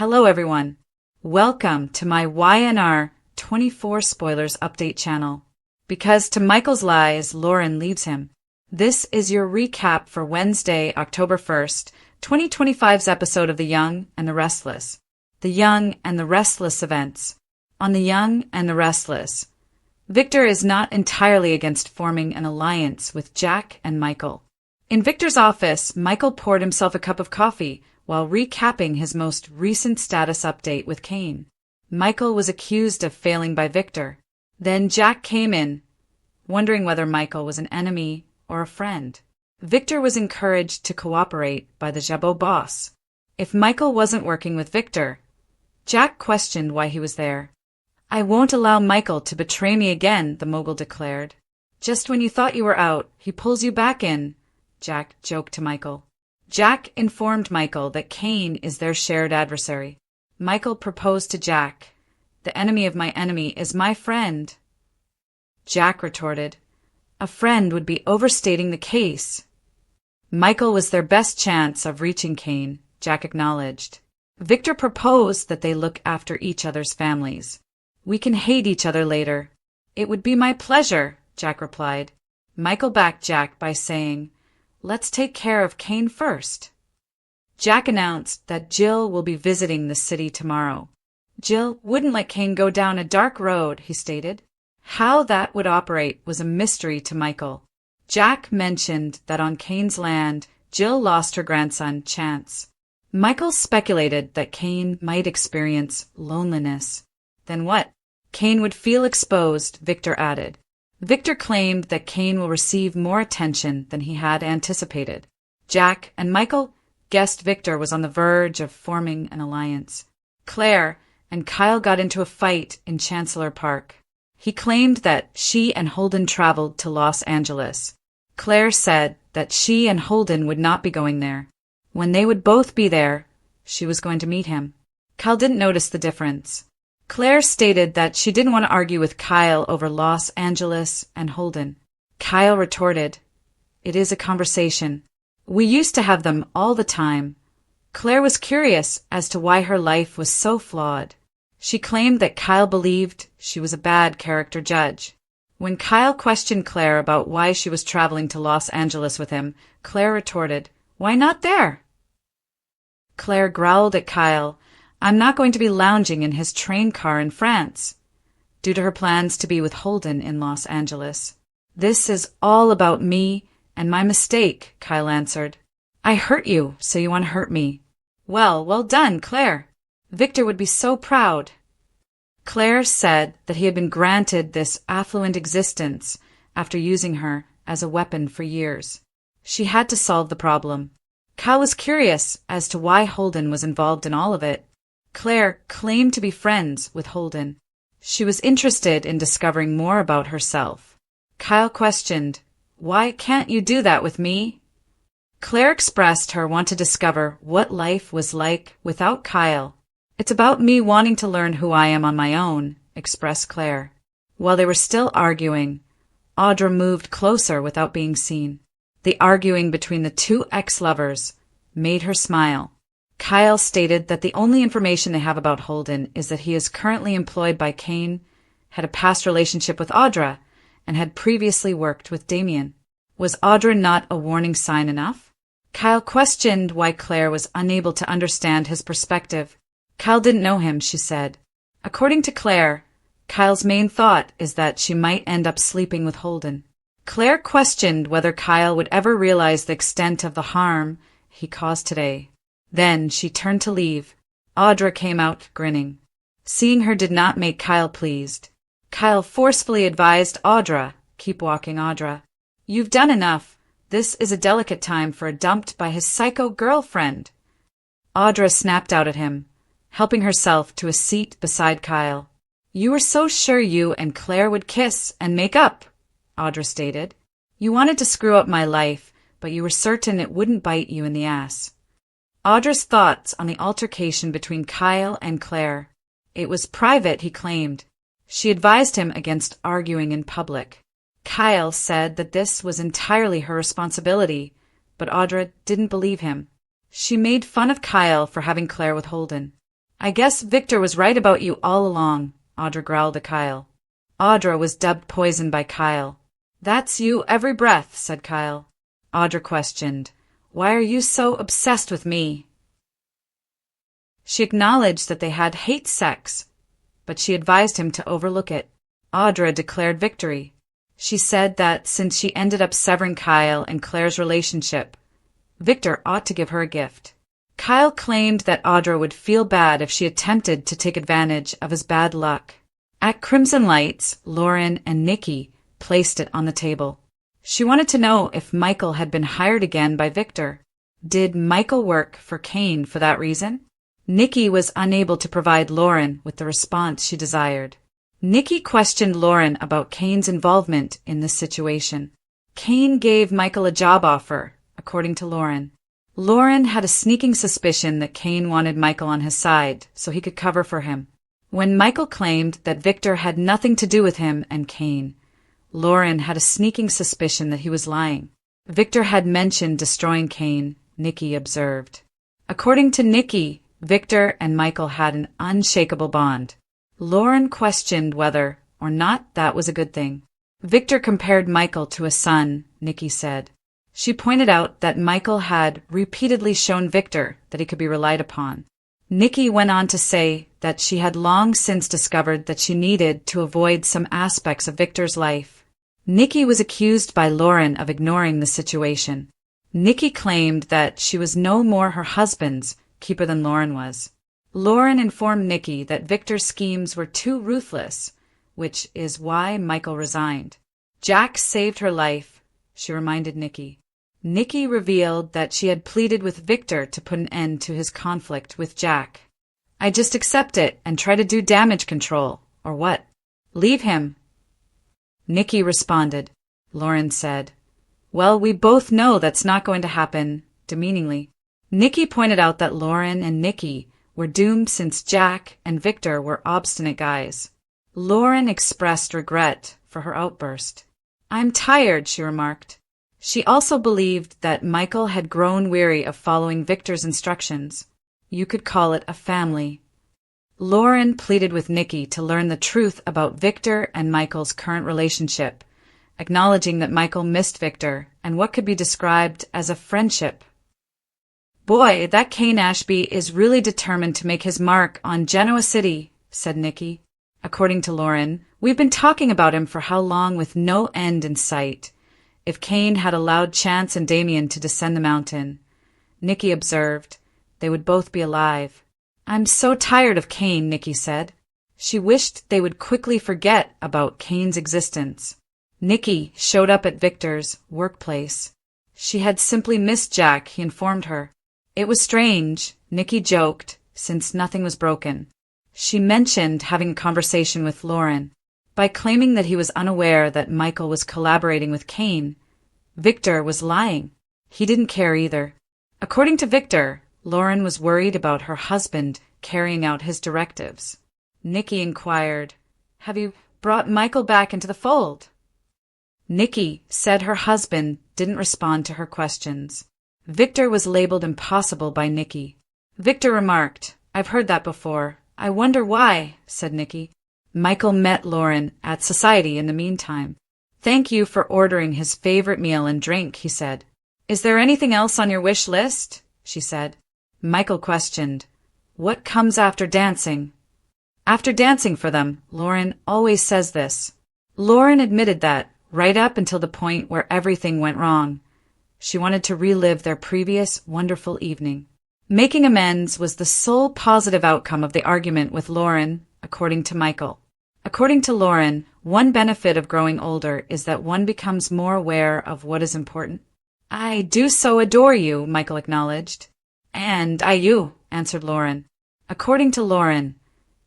Hello everyone. Welcome to my YNR 24 Spoilers Update channel. Because to Michael's lies, Lauren leaves him. This is your recap for Wednesday, October 1st, 2025's episode of The Young and the Restless. The Young and the Restless events. On The Young and the Restless, Victor is not entirely against forming an alliance with Jack and Michael. In Victor's office, Michael poured himself a cup of coffee while recapping his most recent status update with Kane. Michael was accused of failing by Victor. Then Jack came in, wondering whether Michael was an enemy or a friend. Victor was encouraged to cooperate by the Jabot boss. If Michael wasn't working with Victor, Jack questioned why he was there. "I won't allow Michael to betray me again," the mogul declared. "Just when you thought you were out, he pulls you back in," Jack joked to Michael. Jack informed Michael that Kane is their shared adversary. Michael proposed to Jack, "The enemy of my enemy is my friend." Jack retorted, "A friend would be overstating the case." Michael was their best chance of reaching Kane, Jack acknowledged. Victor proposed that they look after each other's families. "We can hate each other later." "It would be my pleasure," Jack replied. Michael backed Jack by saying, "Let's take care of Kane first." Jack announced that Jill will be visiting the city tomorrow. Jill wouldn't let Kane go down a dark road, he stated. How that would operate was a mystery to Michael. Jack mentioned that on Kane's land, Jill lost her grandson, Chance. Michael speculated that Kane might experience loneliness. Then what? Kane would feel exposed, Victor added. Victor claimed that Kane will receive more attention than he had anticipated. Jack and Michael guessed Victor was on the verge of forming an alliance. Claire and Kyle got into a fight in Chancellor Park. He claimed that she and Holden traveled to Los Angeles. Claire said that she and Holden would not be going there. When they would both be there, she was going to meet him. Kyle didn't notice the difference. Claire stated that she didn't want to argue with Kyle over Los Angeles and Holden. Kyle retorted, "It is a conversation. We used to have them all the time." Claire was curious as to why her life was so flawed. She claimed that Kyle believed she was a bad character judge. When Kyle questioned Claire about why she was traveling to Los Angeles with him, Claire retorted, "Why not there?" Claire growled at Kyle, "I'm not going to be lounging in his train car in France," due to her plans to be with Holden in Los Angeles. "This is all about me and my mistake," Kyle answered. "I hurt you, so you want to hurt me." Well done, Claire. Victor would be so proud." Claire said that he had been granted this affluent existence after using her as a weapon for years. She had to solve the problem. Kyle was curious as to why Holden was involved in all of it. Claire claimed to be friends with Holden. She was interested in discovering more about herself. Kyle questioned, "Why can't you do that with me?" Claire expressed her want to discover what life was like without Kyle. "It's about me wanting to learn who I am on my own," expressed Claire. While they were still arguing, Audra moved closer without being seen. The arguing between the two ex-lovers made her smile. Kyle stated that the only information they have about Holden is that he is currently employed by Kane, had a past relationship with Audra, and had previously worked with Damien. Was Audra not a warning sign enough? Kyle questioned why Claire was unable to understand his perspective. Kyle didn't know him, she said. According to Claire, Kyle's main thought is that she might end up sleeping with Holden. Claire questioned whether Kyle would ever realize the extent of the harm he caused today. Then she turned to leave. Audra came out grinning. Seeing her did not make Kyle pleased. Kyle forcefully advised Audra, "Keep walking, Audra. You've done enough. This is a delicate time for a dumped by his psycho girlfriend." Audra snapped out at him, helping herself to a seat beside Kyle. "You were so sure you and Claire would kiss and make up," Audra stated. "You wanted to screw up my life, but you were certain it wouldn't bite you in the ass." Audra's thoughts on the altercation between Kyle and Claire. It was private, he claimed. She advised him against arguing in public. Kyle said that this was entirely her responsibility, but Audra didn't believe him. She made fun of Kyle for having Claire with Holden. I guess Victor was right about you all along, Audra growled at Kyle. Audra was dubbed poison by Kyle. That's you every breath, said Kyle. Audra questioned, Why are you so obsessed with me? She acknowledged that they had hate sex, but she advised him to overlook it. Audra declared victory. She said that since she ended up severing Kyle and Claire's relationship, Victor ought to give her a gift. Kyle claimed that Audra would feel bad if she attempted to take advantage of his bad luck. At Crimson Lights, Lauren and Nikki placed it on the table. She wanted to know if Michael had been hired again by Victor. Did Michael work for Kane for that reason? Nikki was unable to provide Lauren with the response she desired. Nikki questioned Lauren about Kane's involvement in this situation. Kane gave Michael a job offer, according to Lauren. Lauren had a sneaking suspicion that Kane wanted Michael on his side so he could cover for him. When Michael claimed that Victor had nothing to do with him and Kane, Lauren had a sneaking suspicion that he was lying. Victor had mentioned destroying Kane, Nikki observed. According to Nikki, Victor and Michael had an unshakable bond. Lauren questioned whether or not that was a good thing. Victor compared Michael to a son, Nikki said. She pointed out that Michael had repeatedly shown Victor that he could be relied upon. Nikki went on to say that she had long since discovered that she needed to avoid some aspects of Victor's life. Nikki was accused by Lauren of ignoring the situation. Nikki claimed that she was no more her husband's keeper than Lauren was. Lauren informed Nikki that Victor's schemes were too ruthless, which is why Michael resigned. Jack saved her life, she reminded Nikki. Nikki revealed that she had pleaded with Victor to put an end to his conflict with Jack. I just accept it and try to do damage control, or what? Leave him. Nikki responded. Lauren said, Well, we both know that's not going to happen, demeaningly. Nikki pointed out that Lauren and Nikki were doomed since Jack and Victor were obstinate guys. Lauren expressed regret for her outburst. I'm tired, she remarked. She also believed that Michael had grown weary of following Victor's instructions. You could call it a family. Lauren pleaded with Nikki to learn the truth about Victor and Michael's current relationship, acknowledging that Michael missed Victor and what could be described as a friendship. Boy, that Kane Ashby is really determined to make his mark on Genoa City, said Nikki. According to Lauren, we've been talking about him for how long with no end in sight. If Kane had allowed Chance and Damien to descend the mountain, Nikki observed, they would both be alive. I'm so tired of Kane, Nikki said. She wished they would quickly forget about Kane's existence. Nikki showed up at Victor's workplace. She had simply missed Jack, he informed her. It was strange, Nikki joked, since nothing was broken. She mentioned having a conversation with Lauren. By claiming that he was unaware that Michael was collaborating with Kane, Victor was lying. He didn't care either. According to Victor, Lauren was worried about her husband carrying out his directives. Nikki inquired, Have you brought Michael back into the fold? Nikki said her husband didn't respond to her questions. Victor was labeled impossible by Nikki. Victor remarked, I've heard that before. I wonder why, said Nikki. Michael met Lauren at society in the meantime. Thank you for ordering his favorite meal and drink, he said. Is there anything else on your wish list? She said. Michael questioned, What comes after dancing? After dancing for them, Lauren always says this. Lauren admitted that, right up until the point where everything went wrong. She wanted to relive their previous wonderful evening. Making amends was the sole positive outcome of the argument with Lauren, according to Michael. According to Lauren, one benefit of growing older is that one becomes more aware of what is important. I do so adore you, Michael acknowledged. And I you, answered Lauren. According to Lauren,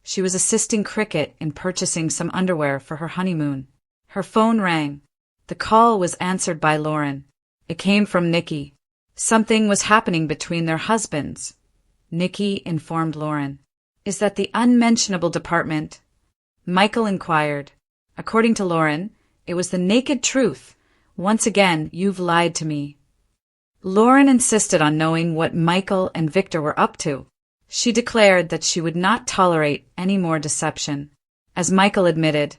she was assisting Cricket in purchasing some underwear for her honeymoon. Her phone rang. The call was answered by Lauren. It came from Nikki. Something was happening between their husbands. Nikki informed Lauren. Is that the unmentionable department? Michael inquired. According to Lauren, it was the naked truth. Once again, you've lied to me. Lauren insisted on knowing what Michael and Victor were up to. She declared that she would not tolerate any more deception. As Michael admitted,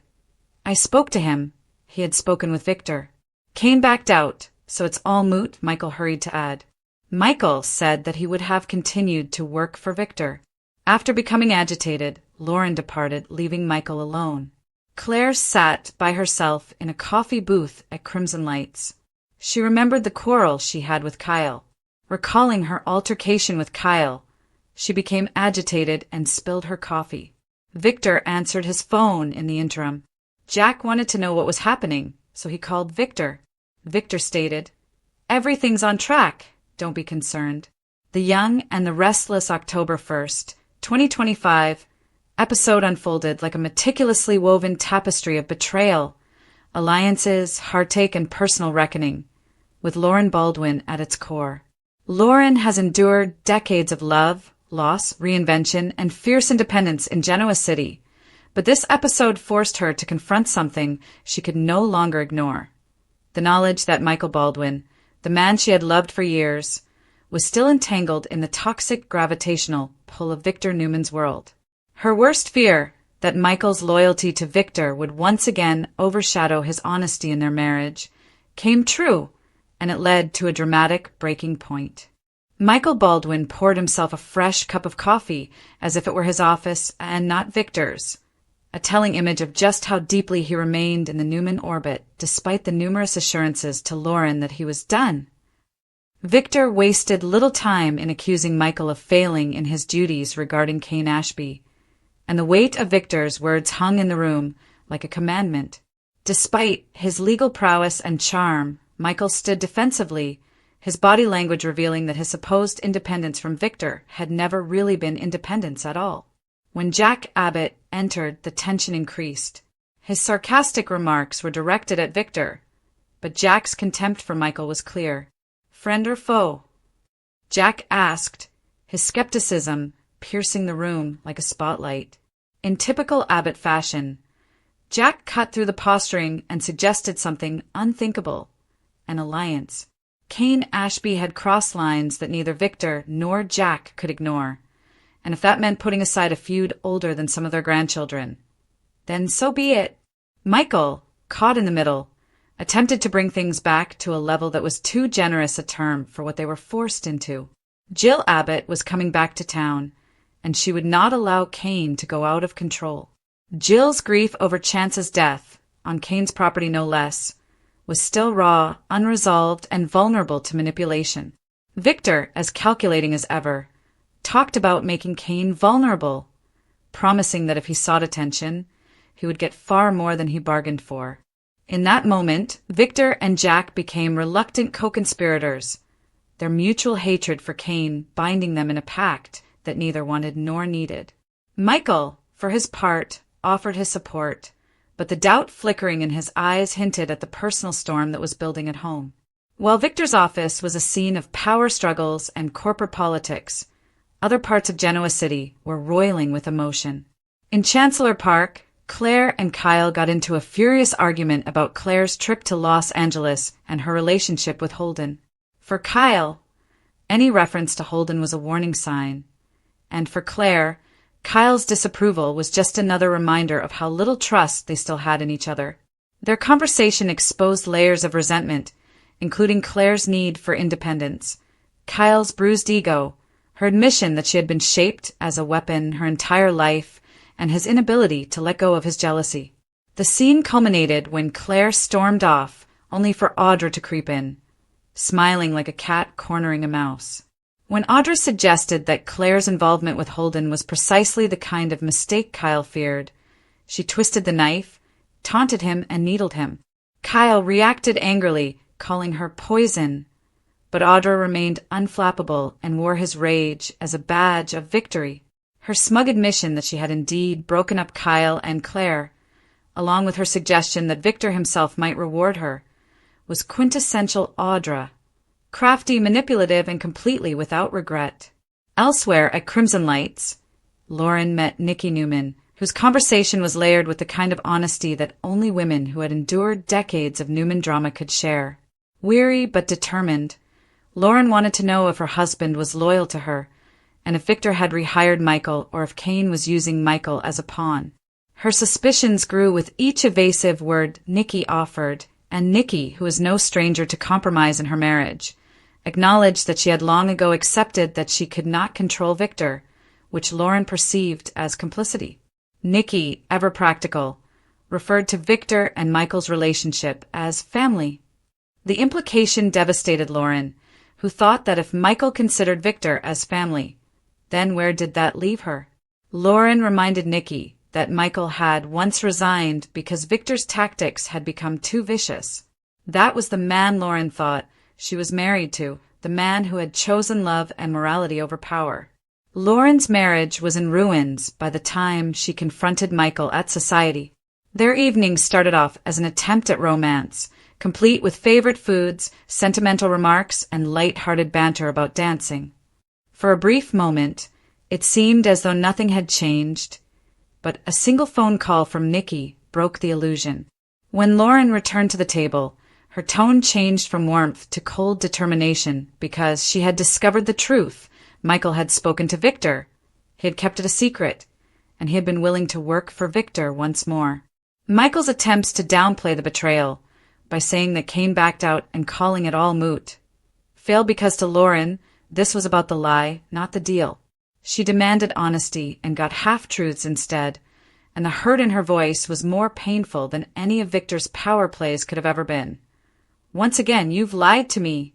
"I spoke to him. He had spoken with Victor." Kane backed out, "So it's all moot," Michael hurried to add. Michael said that he would have continued to work for Victor. After becoming agitated, Lauren departed, leaving Michael alone. Claire sat by herself in a coffee booth at Crimson Lights. She remembered the quarrel she had with Kyle. Recalling her altercation with Kyle, she became agitated and spilled her coffee. Victor answered his phone in the interim. Jack wanted to know what was happening, so he called Victor. Victor stated, "Everything's on track. Don't be concerned." The Young and the Restless October 1st, 2025 episode unfolded like a meticulously woven tapestry of betrayal, alliances, heartache, and personal reckoning, with Lauren Baldwin at its core. Lauren has endured decades of love, loss, reinvention, and fierce independence in Genoa City, but this episode forced her to confront something she could no longer ignore. The knowledge that Michael Baldwin, the man she had loved for years, was still entangled in the toxic gravitational pull of Victor Newman's world. Her worst fear, that Michael's loyalty to Victor would once again overshadow his honesty in their marriage, came true, and it led to a dramatic breaking point. Michael Baldwin poured himself a fresh cup of coffee as if it were his office and not Victor's, a telling image of just how deeply he remained in the Newman orbit despite the numerous assurances to Lauren that he was done. Victor wasted little time in accusing Michael of failing in his duties regarding Kane Ashby, and the weight of Victor's words hung in the room like a commandment. Despite his legal prowess and charm, Michael stood defensively, his body language revealing that his supposed independence from Victor had never really been independence at all. When Jack Abbott entered, the tension increased. His sarcastic remarks were directed at Victor, but Jack's contempt for Michael was clear. "Friend or foe?" Jack asked, his skepticism piercing the room like a spotlight. In typical Abbott fashion, Jack cut through the posturing and suggested something unthinkable: an alliance. Kane Ashby had crossed lines that neither Victor nor Jack could ignore, and if that meant putting aside a feud older than some of their grandchildren, then so be it. Michael, caught in the middle, attempted to bring things back to a level that was too generous a term for what they were forced into. Jill Abbott was coming back to town, and she would not allow Kane to go out of control. Jill's grief over Chance's death, on Kane's property no less, was still raw, unresolved, and vulnerable to manipulation. Victor, as calculating as ever, talked about making Kane vulnerable, promising that if he sought attention, he would get far more than he bargained for. In that moment, Victor and Jack became reluctant co-conspirators, their mutual hatred for Kane binding them in a pact that neither wanted nor needed. Michael, for his part, offered his support, but the doubt flickering in his eyes hinted at the personal storm that was building at home. While Victor's office was a scene of power struggles and corporate politics, other parts of Genoa City were roiling with emotion. In Chancellor Park, Claire and Kyle got into a furious argument about Claire's trip to Los Angeles and her relationship with Holden. For Kyle, any reference to Holden was a warning sign, and for Claire, Kyle's disapproval was just another reminder of how little trust they still had in each other. Their conversation exposed layers of resentment, including Claire's need for independence, Kyle's bruised ego, her admission that she had been shaped as a weapon her entire life, and his inability to let go of his jealousy. The scene culminated when Claire stormed off, only for Audra to creep in, smiling like a cat cornering a mouse. When Audra suggested that Claire's involvement with Holden was precisely the kind of mistake Kyle feared, she twisted the knife, taunted him, and needled him. Kyle reacted angrily, calling her poison, but Audra remained unflappable and wore his rage as a badge of victory. Her smug admission that she had indeed broken up Kyle and Claire, along with her suggestion that Victor himself might reward her, was quintessential Audra, crafty, manipulative, and completely without regret. Elsewhere at Crimson Lights, Lauren met Nikki Newman, whose conversation was layered with the kind of honesty that only women who had endured decades of Newman drama could share. Weary but determined, Lauren wanted to know if her husband was loyal to her, and if Victor had rehired Michael or if Kane was using Michael as a pawn. Her suspicions grew with each evasive word Nikki offered, and Nikki, who was no stranger to compromise in her marriage, acknowledged that she had long ago accepted that she could not control Victor, which Lauren perceived as complicity. Nikki, ever practical, referred to Victor and Michael's relationship as family. The implication devastated Lauren, who thought that if Michael considered Victor as family, then where did that leave her? Lauren reminded Nikki that Michael had once resigned because Victor's tactics had become too vicious. That was the man Lauren thought she was married to, the man who had chosen love and morality over power. Lauren's marriage was in ruins by the time she confronted Michael at society. Their evenings started off as an attempt at romance, complete with favorite foods, sentimental remarks, and light-hearted banter about dancing. For a brief moment, it seemed as though nothing had changed, but a single phone call from Nikki broke the illusion. When Lauren returned to the table, her tone changed from warmth to cold determination because she had discovered the truth. Michael had spoken to Victor. He had kept it a secret, and he had been willing to work for Victor once more. Michael's attempts to downplay the betrayal by saying that Kane backed out and calling it all moot failed because to Lauren, this was about the lie, not the deal. She demanded honesty and got half-truths instead, and the hurt in her voice was more painful than any of Victor's power plays could have ever been. Once again, you've lied to me.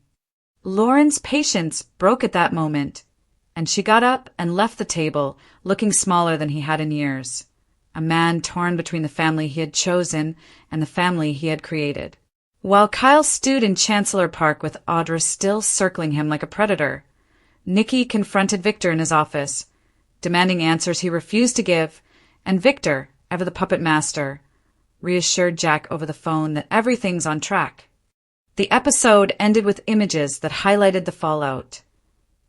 Lauren's patience broke at that moment, and she got up and left the table, looking smaller than he had in years. A man torn between the family he had chosen and the family he had created. While Kyle stewed in Chancellor Park with Audra still circling him like a predator, Nikki confronted Victor in his office, demanding answers he refused to give, and Victor, ever the puppet master, reassured Jack over the phone that everything's on track. The episode ended with images that highlighted the fallout.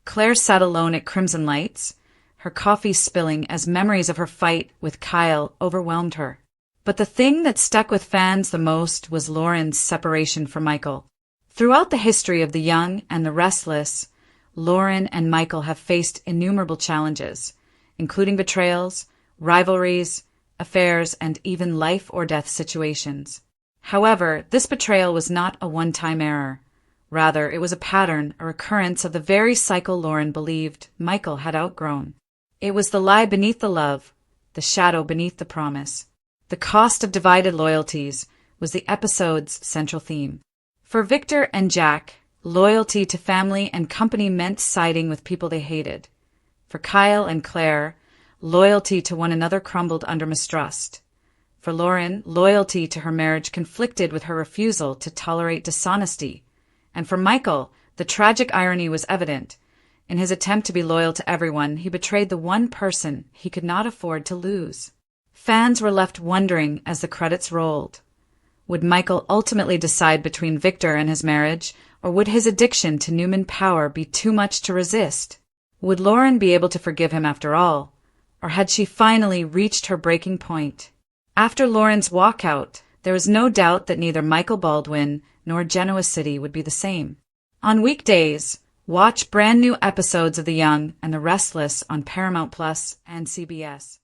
Claire sat alone at Crimson Lights, her coffee spilling as memories of her fight with Kyle overwhelmed her. But the thing that stuck with fans the most was Lauren's separation from Michael. Throughout the history of The Young and the Restless, Lauren and Michael have faced innumerable challenges, including betrayals, rivalries, affairs, and even life-or-death situations. However, this betrayal was not a one-time error. Rather, it was a pattern, a recurrence of the very cycle Lauren believed Michael had outgrown. It was the lie beneath the love, the shadow beneath the promise. The cost of divided loyalties was the episode's central theme. For Victor and Jack, loyalty to family and company meant siding with people they hated. For Kyle and Claire, loyalty to one another crumbled under mistrust. For Lauren, loyalty to her marriage conflicted with her refusal to tolerate dishonesty. And for Michael, the tragic irony was evident. In his attempt to be loyal to everyone, he betrayed the one person he could not afford to lose. Fans were left wondering as the credits rolled. Would Michael ultimately decide between Victor and his marriage, or would his addiction to Newman power be too much to resist? Would Lauren be able to forgive him after all, or had she finally reached her breaking point? After Lauren's walkout, there was no doubt that neither Michael Baldwin nor Genoa City would be the same. On weekdays, watch brand new episodes of The Young and the Restless on Paramount Plus and CBS.